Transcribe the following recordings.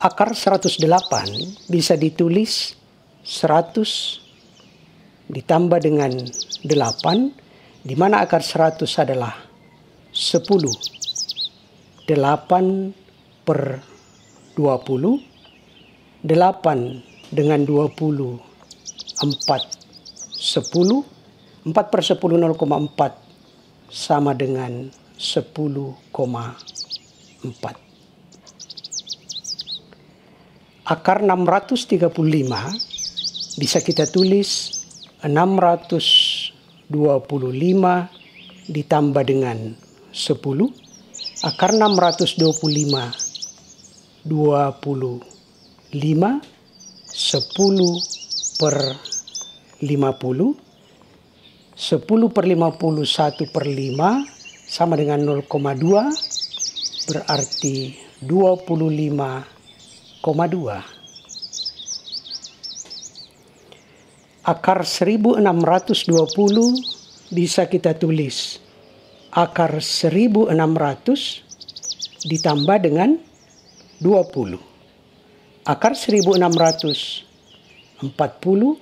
Akar 108 bisa ditulis 100 ditambah dengan 8, di mana akar 100 adalah 10. 8 per 20, 8 dengan 20, 4, 10, 4 per 10, 0,4 sama dengan 10,4. Akar 635 bisa kita tulis 625 ditambah dengan 10. Akar 625, 25, 10 per 50. 10 per 50, 1 per 5 sama dengan 0,2, berarti 25,2. Akar 1620 bisa kita tulis akar 1600 ditambah dengan 20. Akar 1600, 40,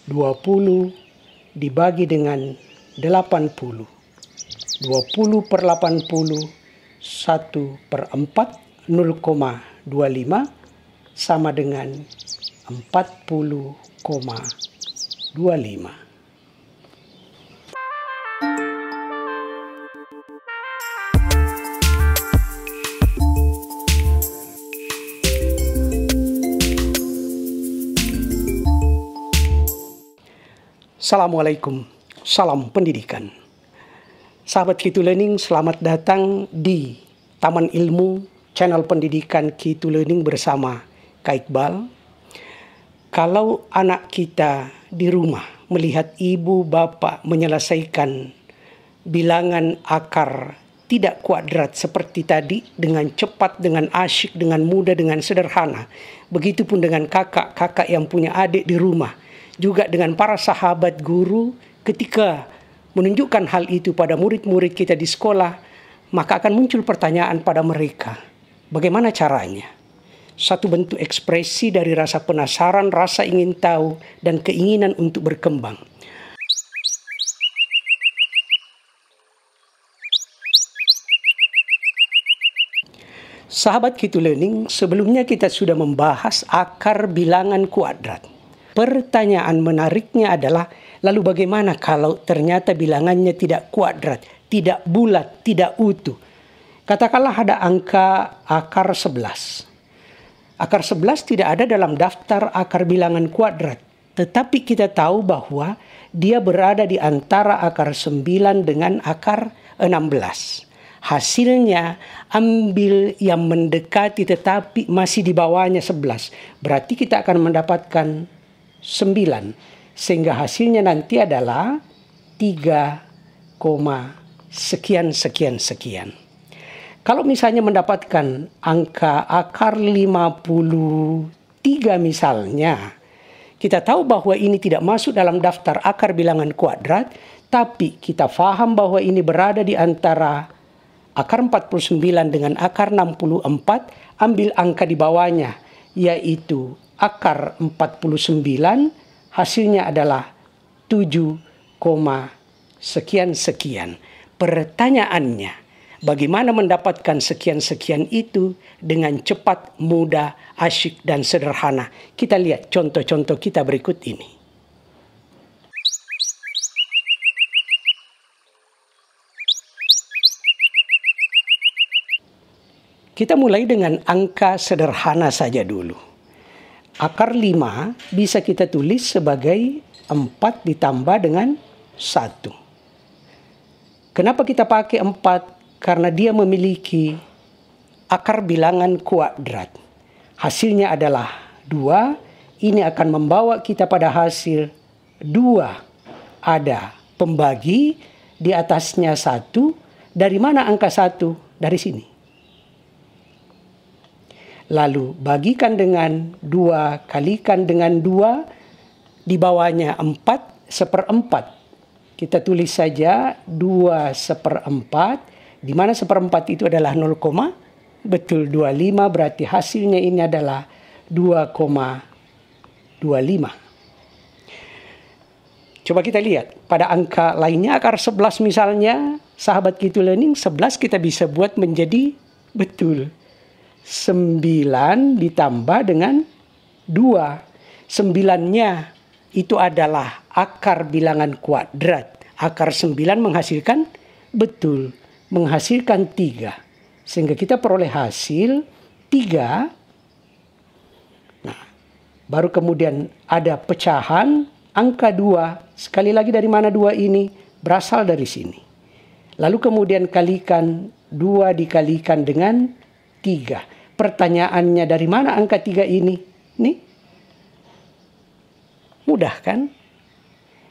20 dibagi dengan 80. 20 per 80, 1 per 4, 0,25 sama dengan 40,25. Assalamualaikum, salam pendidikan. Sahabat Key2 Learning, selamat datang di Taman Ilmu, channel pendidikan Key2 Learning bersama Kak Iqbal. Kalau anak kita di rumah melihat ibu bapak menyelesaikan bilangan akar tidak kuadrat seperti tadi dengan cepat, dengan asyik, dengan mudah, dengan sederhana. Begitupun dengan kakak-kakak yang punya adik di rumah. Juga dengan para sahabat guru ketika menunjukkan hal itu pada murid-murid kita di sekolah, maka akan muncul pertanyaan pada mereka. Bagaimana caranya? Satu bentuk ekspresi dari rasa penasaran, rasa ingin tahu, dan keinginan untuk berkembang. Sahabat Key2 Learning, sebelumnya kita sudah membahas akar bilangan kuadrat. Pertanyaan menariknya adalah, lalu bagaimana kalau ternyata bilangannya tidak kuadrat, tidak bulat, tidak utuh? Katakanlah ada angka akar 11. Akar 11 tidak ada dalam daftar akar bilangan kuadrat. Tetapi kita tahu bahwa dia berada di antara akar 9 dengan akar 16. Hasilnya ambil yang mendekati tetapi masih di bawahnya 11. Berarti kita akan mendapatkan 9, sehingga hasilnya nanti adalah 3, sekian. Kalau misalnya mendapatkan angka akar 53 misalnya, kita tahu bahwa ini tidak masuk dalam daftar akar bilangan kuadrat, tapi kita paham bahwa ini berada di antara akar 49 dengan akar 64, ambil angka di bawahnya, yaitu akar 49, hasilnya adalah 7, sekian. Pertanyaannya, bagaimana mendapatkan sekian itu dengan cepat, mudah, asyik, dan sederhana? Kita lihat contoh-contoh kita berikut ini. Kita mulai dengan angka sederhana saja dulu. Akar 5 bisa kita tulis sebagai 4 ditambah dengan 1. Kenapa kita pakai 4? Karena dia memiliki akar bilangan kuadrat. Hasilnya adalah 2. Ini akan membawa kita pada hasil 2. Ada pembagi, di atasnya 1. Dari mana angka 1? Dari sini. Lalu bagikan dengan 2, kalikan dengan 2, di bawahnya 4, 1/4. Kita tulis saja 2/4, di mana 1/4 itu adalah 0,5. betul 25, berarti hasilnya ini adalah 2,25. Coba kita lihat, pada angka lainnya akar 11 misalnya, sahabat Key to Learning, 11 kita bisa buat menjadi betul 9 ditambah dengan 2. 9-nya itu adalah akar bilangan kuadrat. Akar 9 menghasilkan betul, menghasilkan 3. Sehingga kita peroleh hasil 3. Nah, baru kemudian ada pecahan angka 2. Sekali lagi dari mana 2 ini? Berasal dari sini. Lalu kemudian kalikan 2 dikalikan dengan 3. Pertanyaannya dari mana angka 3 ini? Nih. Mudah kan?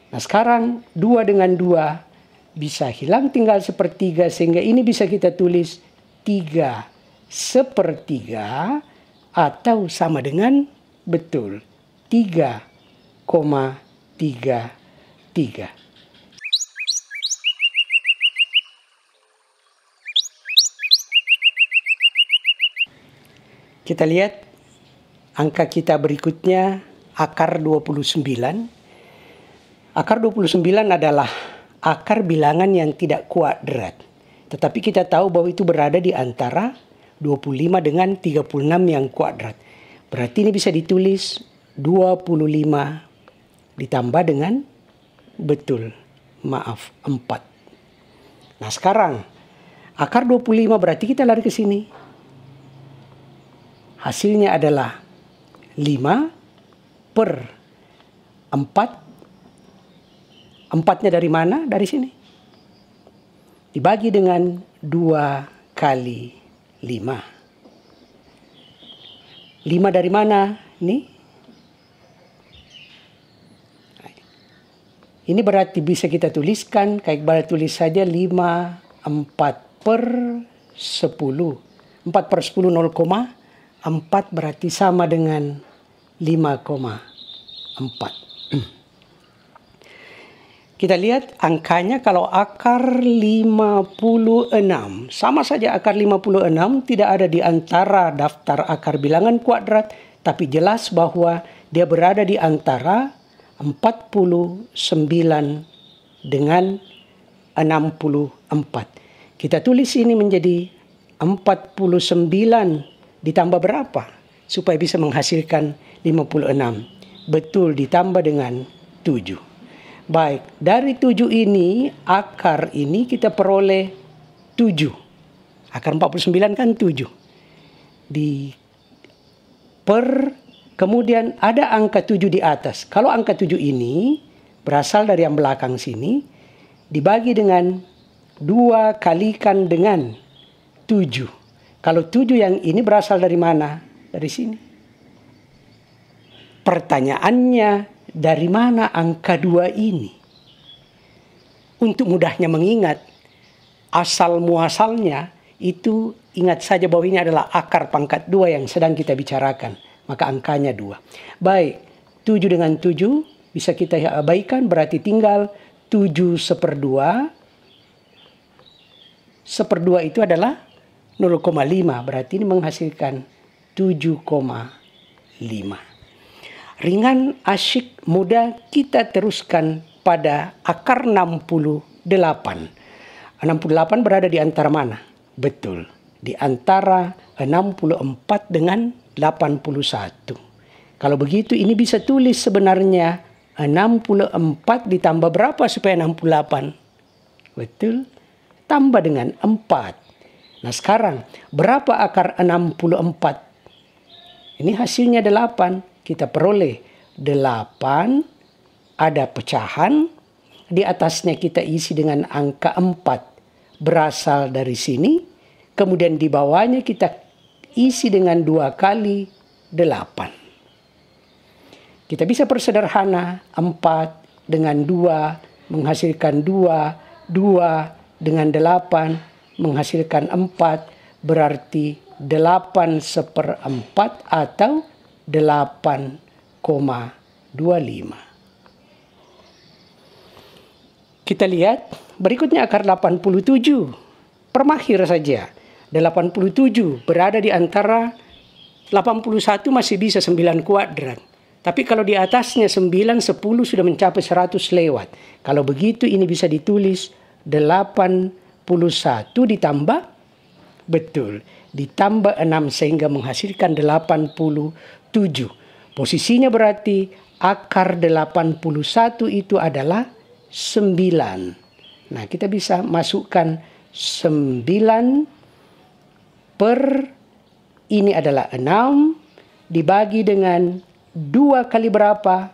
Nah sekarang 2 dengan 2 bisa hilang tinggal sepertiga. Sehingga ini bisa kita tulis 3/3 atau sama dengan betul 3,33. Kita lihat angka kita berikutnya, akar 29. Akar 29 adalah akar bilangan yang tidak kuadrat. Tetapi kita tahu bahwa itu berada di antara 25 dengan 36 yang kuadrat. Berarti ini bisa ditulis 25 ditambah dengan betul, 4. Nah sekarang akar 25 berarti kita lari ke sini. Hasilnya adalah 5/4. 4-nya dari mana? Dari sini. Dibagi dengan 2 kali 5. 5 dari mana? Ini berarti bisa kita tuliskan, kayak bala tulis saja 5, 4/10. 4/10 0,4 berarti sama dengan 5,4. Kita lihat angkanya kalau akar 56. Sama saja akar 56 tidak ada di antara daftar akar bilangan kuadrat. Tapi jelas bahwa dia berada di antara 49 dengan 64. Kita tulis ini menjadi 49 ditambah berapa? Supaya bisa menghasilkan 56. Betul, ditambah dengan 7. Baik, dari 7 ini, akar ini kita peroleh 7. Akar 49 kan 7. Kemudian ada angka 7 di atas. Kalau angka 7 ini berasal dari yang belakang sini, dibagi dengan 2 kalikan dengan 7. Kalau 7 yang ini berasal dari mana? Dari sini. Pertanyaannya, dari mana angka 2 ini? Untuk mudahnya mengingat, asal muasalnya itu ingat saja bahwa ini adalah akar pangkat 2 yang sedang kita bicarakan. Maka angkanya 2. Baik, 7 dengan 7 bisa kita abaikan, berarti tinggal 7/2. 1/2 itu adalah 0,5, berarti ini menghasilkan 7,5. Ringan, asyik, mudah, kita teruskan pada akar 68. 68 berada di antara mana? Betul, di antara 64 dengan 81. Kalau begitu ini bisa tulis sebenarnya 64 ditambah berapa supaya 68? Betul, tambah dengan 4. Nah sekarang, berapa akar 64? Ini hasilnya 8. Kita peroleh 8. Ada pecahan. Di atasnya kita isi dengan angka 4. Berasal dari sini. Kemudian di bawahnya kita isi dengan 2 kali 8. Kita bisa persederhana. 4 dengan 2 menghasilkan 2. 2 dengan 8 menghasilkan 4, berarti 8/4 atau 8,25. Kita lihat berikutnya akar 87. Permahir saja. 87 berada di antara 81 masih bisa 9 kuadrat. Tapi kalau di atasnya 9, 10 sudah mencapai 100 lewat. Kalau begitu ini bisa ditulis 81 ditambah, betul, ditambah 6 sehingga menghasilkan 87. Posisinya berarti akar 81 itu adalah 9. Nah, kita bisa masukkan 9 per ini adalah 6 dibagi dengan 2 kali berapa?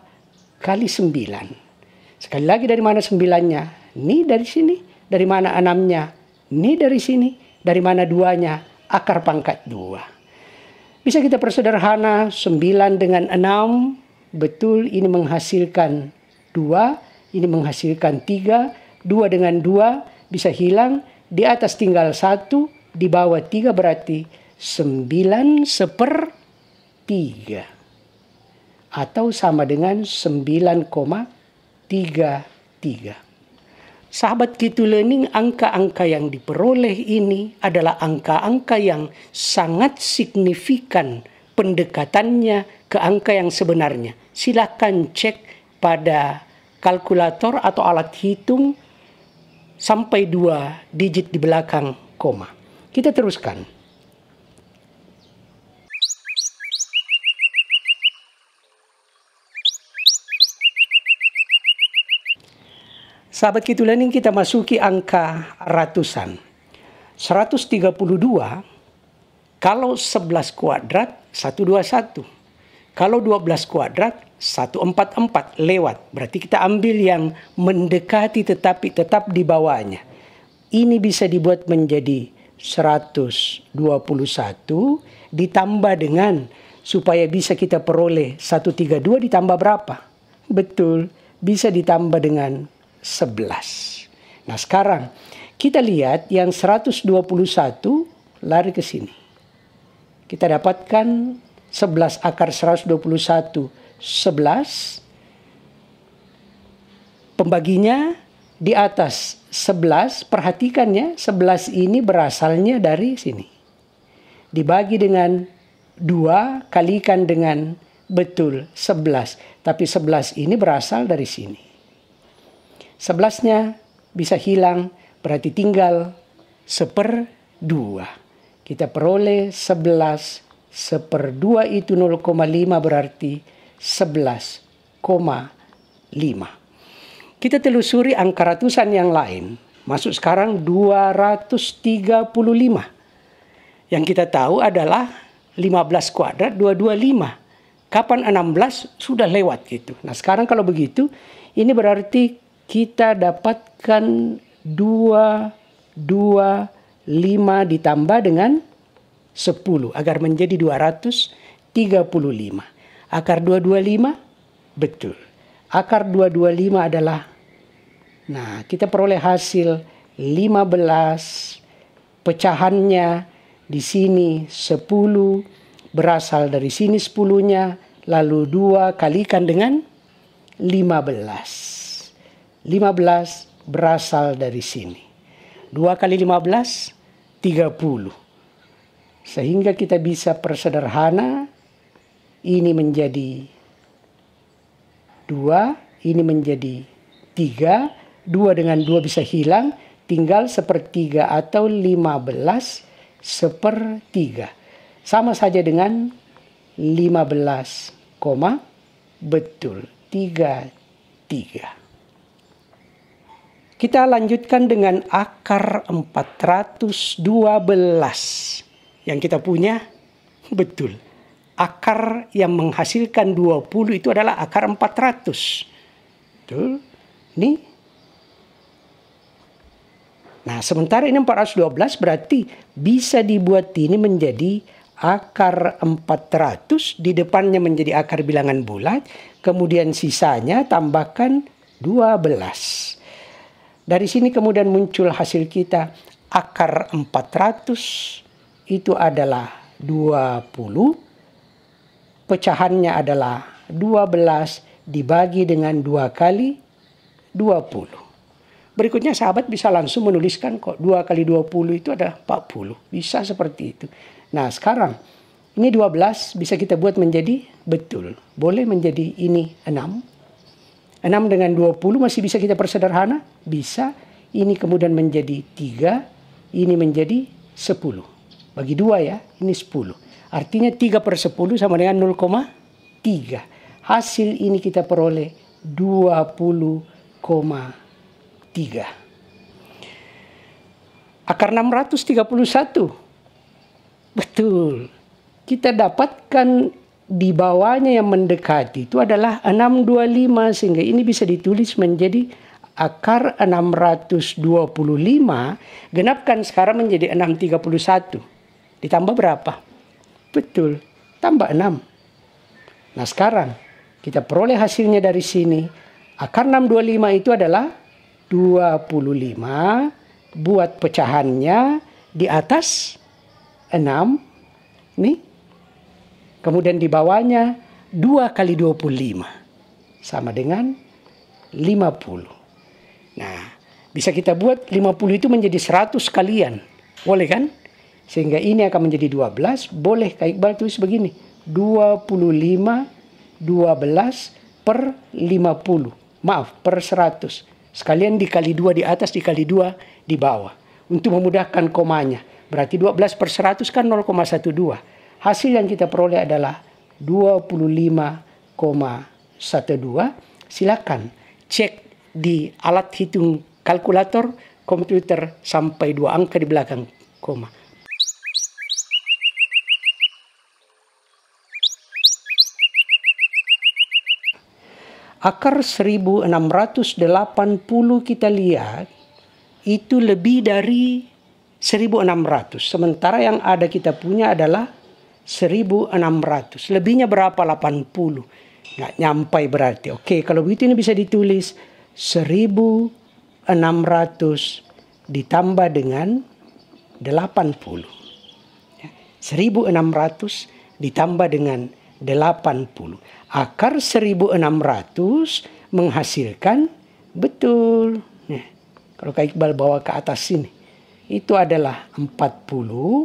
Kali 9. Sekali lagi, dari mana 9-nya? Ini dari sini. Dari mana 6-nya? Ini dari sini. Dari mana 2-nya? Akar pangkat 2. Bisa kita persederhana 9 dengan 6. Betul, ini menghasilkan 2. Ini menghasilkan 3. 2 dengan 2 bisa hilang. Di atas tinggal 1. Di bawah 3 berarti 9/3. Atau sama dengan 9,33. Sahabat Kitu Learning, angka-angka yang diperoleh ini adalah angka-angka yang sangat signifikan pendekatannya ke angka yang sebenarnya. Silakan cek pada kalkulator atau alat hitung sampai 2 digit di belakang koma. Kita teruskan. Sahabat Kitu Learning, kita masuki angka ratusan. 132 kalau 11 kuadrat 121. Kalau 12 kuadrat 144 lewat. Berarti kita ambil yang mendekati tetapi tetap di bawahnya. Ini bisa dibuat menjadi 121 ditambah dengan, supaya bisa kita peroleh 132 ditambah berapa? Betul, bisa ditambah dengan 11. Nah, sekarang kita lihat yang 121 lari ke sini. Kita dapatkan 11 akar 121, 11. Pembaginya di atas 11, perhatikan ya, 11 ini berasalnya dari sini. Dibagi dengan 2, kalikan dengan, betul, 11. Tapi 11 ini berasal dari sini. 11-nya bisa hilang, berarti tinggal 1/2. Kita peroleh 11/2 itu 0,5 berarti 11,5. Kita telusuri angka ratusan yang lain. Masuk sekarang 235. Yang kita tahu adalah 15 kuadrat 225. Kapan 16 sudah lewat gitu. Nah, sekarang kalau begitu, ini berarti kita dapatkan 225 ditambah dengan 10 agar menjadi 235. Akar 225, betul. Akar 225 adalah, nah, kita peroleh hasil 15. Pecahannya di sini 10, berasal dari sini 10-nya, lalu 2 kalikan dengan 15. 15 berasal dari sini. 2 kali 15, 30. Sehingga kita bisa persederhana, ini menjadi 2, ini menjadi 3. 2 dengan 2 bisa hilang, tinggal 1/3 atau 15/3. Sama saja dengan 15, betul, 33. Kita lanjutkan dengan akar 412. Yang kita punya, betul. Akar yang menghasilkan 20 itu adalah akar 400. Betul. Ini. Nah, sementara ini 412 berarti bisa dibuat ini menjadi akar 400. Di depannya menjadi akar bilangan bulat. Kemudian sisanya tambahkan 12. Dari sini kemudian muncul hasil kita, akar 400 itu adalah 20. Pecahannya adalah 12 dibagi dengan 2 kali 20. Berikutnya sahabat bisa langsung menuliskan kok 2 kali 20 itu ada 40. Bisa seperti itu. Nah sekarang ini 12 bisa kita buat menjadi betul. Boleh menjadi ini 6. 6 dengan 20 masih bisa kita persederhana? Bisa. Ini kemudian menjadi 3. Ini menjadi 10. Bagi 2 ya, ini 10. Artinya 3/10 sama dengan 0,3. Hasil ini kita peroleh 20,3. Akar 631. Betul. Kita dapatkan di bawahnya yang mendekati itu adalah 625. Sehingga ini bisa ditulis menjadi akar 625. Genapkan sekarang menjadi 631. Ditambah berapa? Betul. Tambah 6. Nah sekarang kita peroleh hasilnya dari sini. Akar 625 itu adalah 25. Buat pecahannya di atas 6. Nih. Kemudian di bawahnya 2 kali 25. Sama dengan 50. Nah bisa kita buat 50 itu menjadi 100 kalian. Boleh kan? Sehingga ini akan menjadi 12. Boleh Kak Iqbal tulis begini. 25, 12 per 50. Maaf, per 100. Sekalian dikali 2 di atas, dikali 2 di bawah. Untuk memudahkan komanya. Berarti 12 per 100 kan 0,12. Hasil yang kita peroleh adalah 25,12. Silakan cek di alat hitung kalkulator komputer sampai 2 angka di belakang koma. Akar 1680 kita lihat itu lebih dari 1600. Sementara yang ada kita punya adalah 1600. Lebihnya berapa? 80. Nggak nyampai berarti. Oke, kalau begitu ini bisa ditulis 1600 ditambah dengan 80. 1600 ditambah dengan 80. Akar 1600 menghasilkan betul. Nah, kalau Kak Iqbal bawa ke atas sini. Itu adalah 40.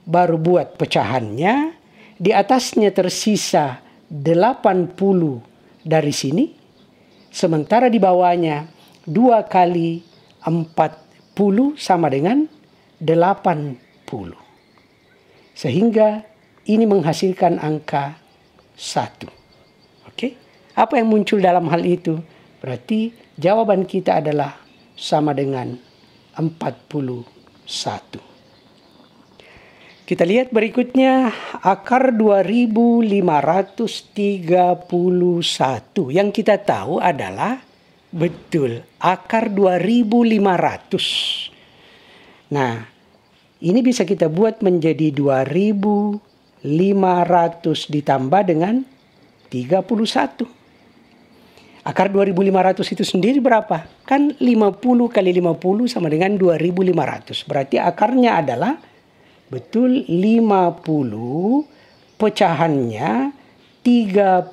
Baru buat pecahannya. Di atasnya tersisa 80 dari sini. Sementara di bawahnya 2 kali 40 sama dengan 80. Sehingga ini menghasilkan angka 1. Oke? Apa yang muncul dalam hal itu? Berarti jawaban kita adalah sama dengan 41. Kita lihat berikutnya akar 2531. Yang kita tahu adalah betul akar 2500. Nah, ini bisa kita buat menjadi 2500 ditambah dengan 31. Akar 2500 itu sendiri berapa? Kan 50 kali 50 sama dengan 2500. Berarti akarnya adalah betul 50, pecahannya 31,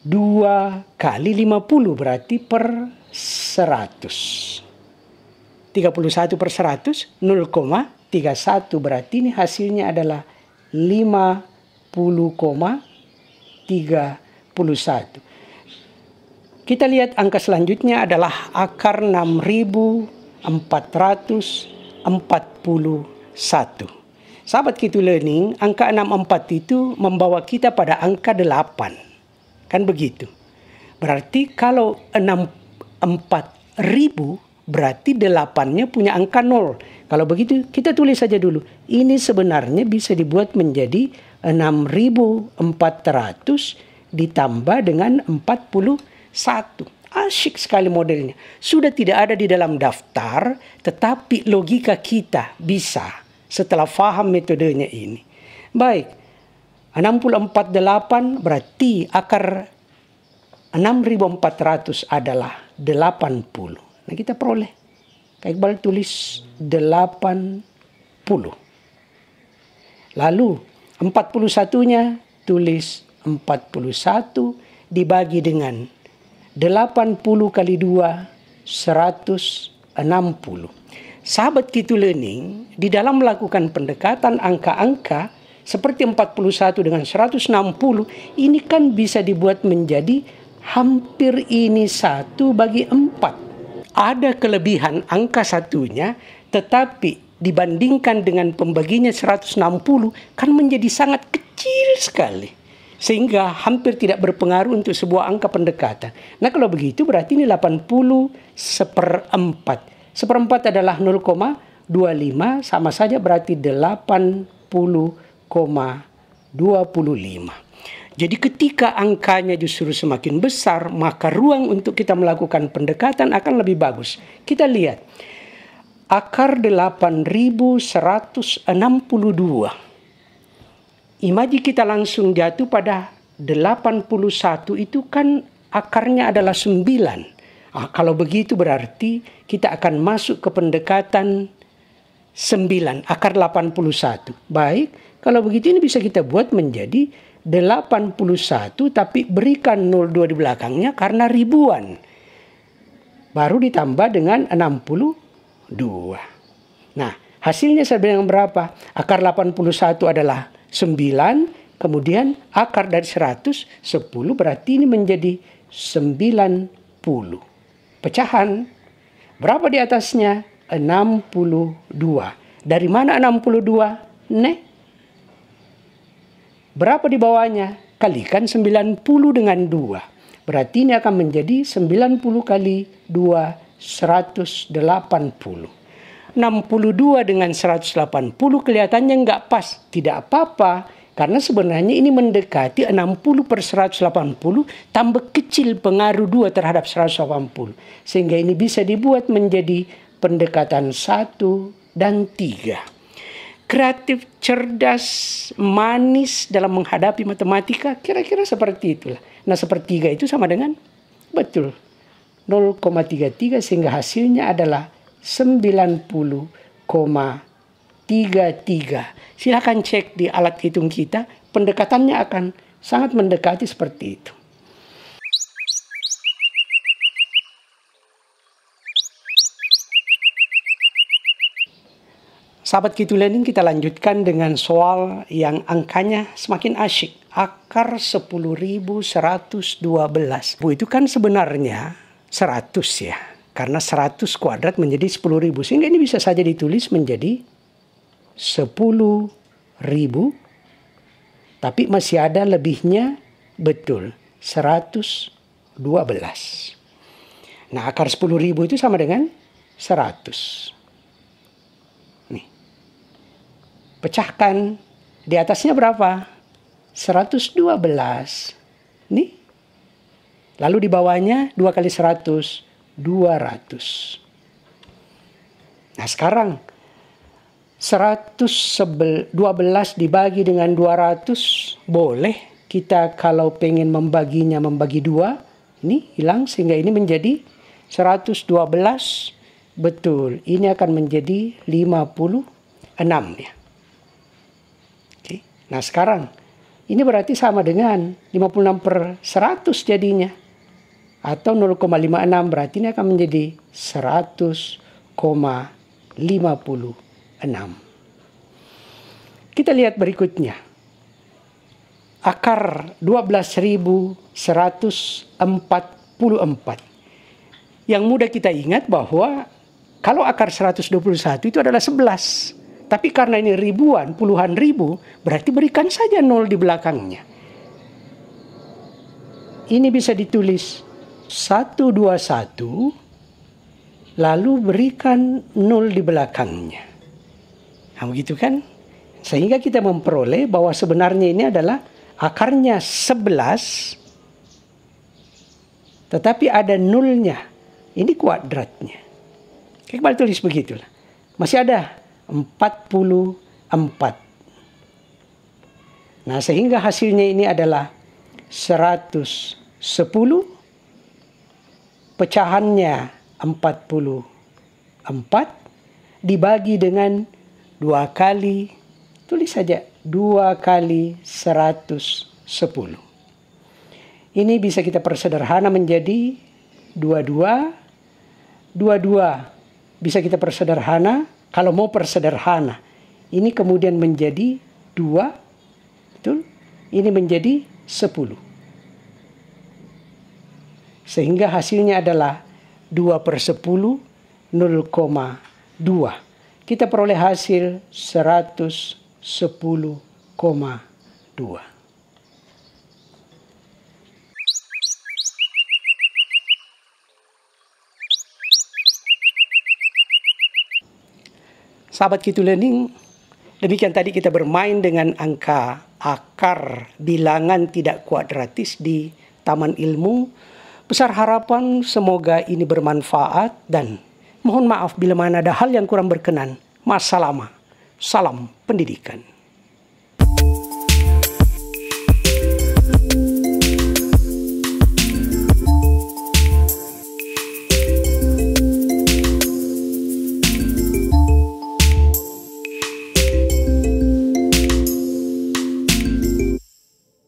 2 kali 50 berarti per 100. 31 per 100, 0,31 berarti ini hasilnya adalah 50,31. Kita lihat angka selanjutnya adalah akar 6441. Sahabat Kitu Learning, angka 64 itu membawa kita pada angka 8. Kan begitu. Berarti kalau 64.000 berarti 8-nya punya angka 0. Kalau begitu kita tulis saja dulu. Ini sebenarnya bisa dibuat menjadi 6.400 ditambah dengan 41. Asyik sekali modelnya. Sudah tidak ada di dalam daftar, tetapi logika kita bisa setelah faham metodenya ini. Baik, 648 berarti akar 6.400 adalah 80. Nah kita peroleh. Kak Iqbal tulis 80. Lalu 41-nya tulis 41 dibagi dengan 80 kali 2, 160. Sahabat Kitu Learning, di dalam melakukan pendekatan angka-angka seperti 41 dengan 160, ini kan bisa dibuat menjadi hampir ini 1/4. Ada kelebihan angka satunya, tetapi dibandingkan dengan pembaginya 160 kan menjadi sangat kecil sekali. Sehingga hampir tidak berpengaruh untuk sebuah angka pendekatan. Nah kalau begitu berarti ini 80 seperempat. Seperempat adalah 0,25, sama saja berarti 80,25. Jadi ketika angkanya justru semakin besar, maka ruang untuk kita melakukan pendekatan akan lebih bagus. Kita lihat, akar 8162. Imaji kita langsung jatuh pada 81 itu kan akarnya adalah 9. Kalau begitu berarti kita akan masuk ke pendekatan 9, akar 81. Baik, kalau begitu ini bisa kita buat menjadi 81 tapi berikan 02 di belakangnya karena ribuan. Baru ditambah dengan 62. Nah, hasilnya saya bilang berapa? Akar 81 adalah 9, kemudian akar dari 100, 10, berarti ini menjadi 90. Pecahan, berapa di atasnya? 62. Dari mana 62? Nih. Berapa di bawahnya? Kalikan 90 dengan 2. Berarti ini akan menjadi 90 kali 2, 180. 62 dengan 180 kelihatannya nggak pas. Tidak apa-apa. Karena sebenarnya ini mendekati 60/180 tambah kecil pengaruh 2 terhadap 180. Sehingga ini bisa dibuat menjadi pendekatan 1 dan 3. Kreatif, cerdas, manis dalam menghadapi matematika, kira-kira seperti itulah. Nah, sepertiga itu sama dengan, betul, 0,33 sehingga hasilnya adalah 90,33. Silakan cek di alat hitung kita, pendekatannya akan sangat mendekati seperti itu. Sahabat Kitu Learning, kita lanjutkan dengan soal yang angkanya semakin asyik. Akar 10.112. Itu kan sebenarnya 100 ya. Karena 100 kuadrat menjadi 10.000. Sehingga ini bisa saja ditulis menjadi 10.000. Tapi masih ada lebihnya, betul, 112. Nah, akar 10.000 itu sama dengan 100. Nih. Pecahkan. Di atasnya berapa? 112. Nih. Lalu di bawahnya 2 kali 100, 200. Nah, sekarang 112 dibagi dengan 200, boleh kita kalau pengen membaginya membagi 2, ini hilang sehingga ini menjadi 112, betul, ini akan menjadi 56 ya. Oke. Nah sekarang, ini berarti sama dengan 56/100 jadinya. Atau 0,56 berarti ini akan menjadi 100,56. Kita lihat berikutnya. Akar 12.144. Yang mudah kita ingat bahwa kalau akar 121 itu adalah 11. Tapi karena ini ribuan, puluhan ribu, berarti berikan saja 0 di belakangnya. Ini bisa ditulis 121, lalu berikan 0 di belakangnya. Nah begitu kan? Sehingga kita memperoleh bahwa sebenarnya ini adalah akarnya 11, tetapi ada 0-nya. Ini kuadratnya. Kembali tulis begitulah. Masih ada 44. Nah sehingga hasilnya ini adalah 110, pecahannya 44, dibagi dengan 2 kali, tulis saja 2 kali 110. Ini bisa kita persederhana menjadi 22. 22 bisa kita persederhana. Kalau mau persederhana, ini kemudian menjadi 2. Betul? Ini menjadi 10. Sehingga hasilnya adalah 2/10, 0,2. Kita peroleh hasil 110,2. Sahabat Q2 Learning, demikian tadi kita bermain dengan angka akar bilangan tidak kuadratis di Taman Ilmu. Besar harapan semoga ini bermanfaat dan mohon maaf bila mana ada hal yang kurang berkenan. Salam pendidikan.